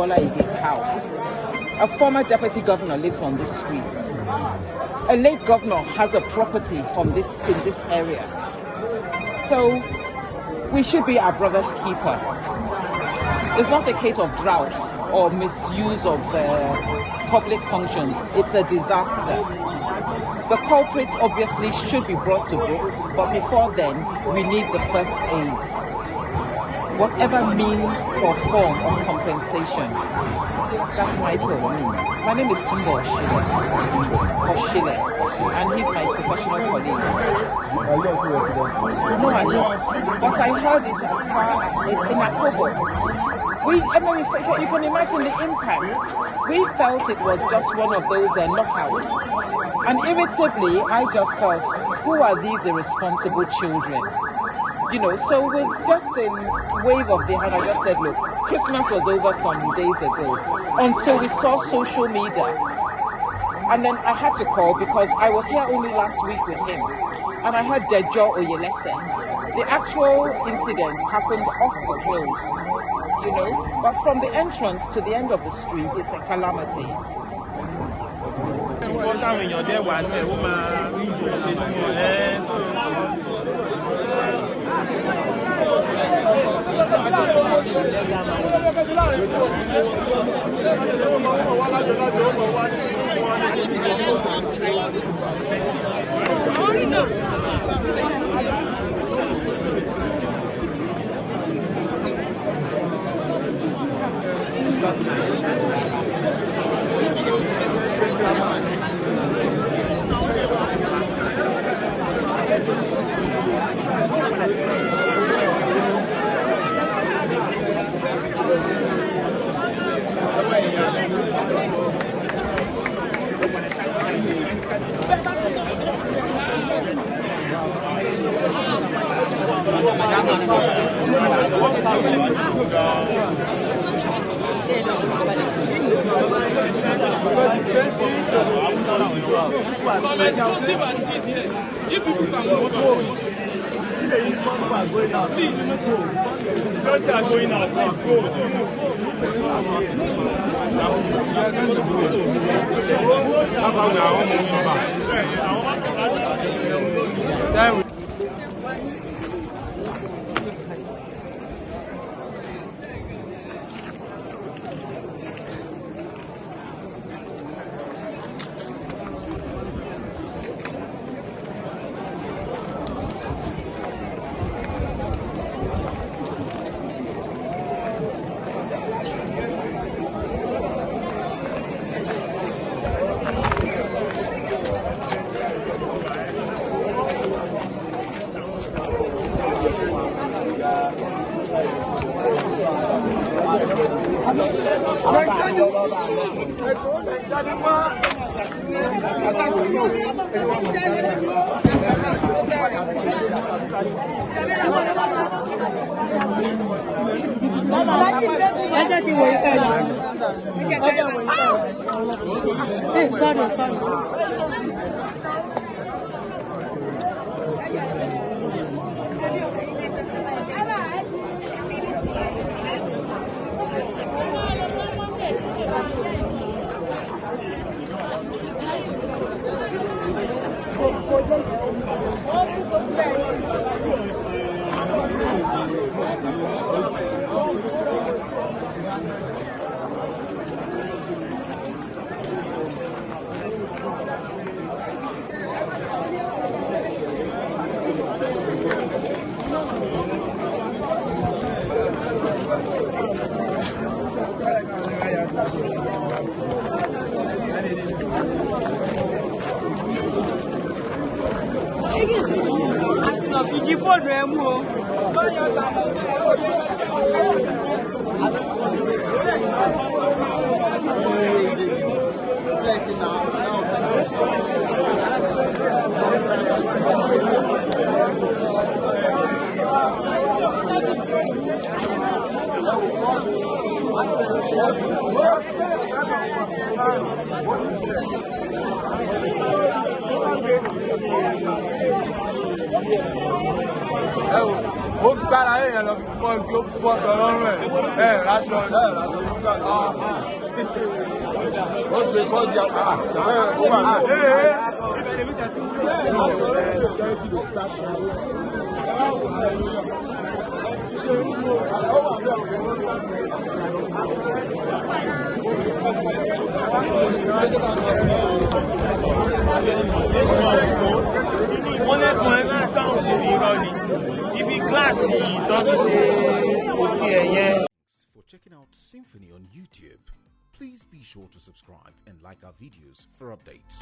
Bola Ige's house. A former deputy governor lives on this street. A late governor has a property in this area. So we should be our brother's keeper. It's not a case of drought or misuse of public functions. It's a disaster. The culprits obviously should be brought to book, but before then, we need the first aid. Whatever means or form of compensation. That's my post. My name is Sumbo Oshile, and he's my professional colleague. Are you also a resident? No, I'm not. But I heard it as far in Akobo. You can imagine the impact. We felt it was just one of those knockouts. And irritably, I just felt, who are these irresponsible children? You know, so with just a wave of the hand, I just said, look, Christmas was over some days ago until we saw social media. And then I had to call because I was here only last week with him. And I heard Dejo Oyelese. The actual incident happened off the hills, you know. But from the entrance to the end of the street, it's a calamity. ó gbára èèyàn lọ fi pọ́ kí ó pọ́ tọ́lọ́rùn ẹ̀ ráṣọ ó gbé bọ́ọ̀dì àṣàfẹ́ ó wà náà. For checking out SYMFONI on YouTube, please be sure to subscribe and like our videos for updates.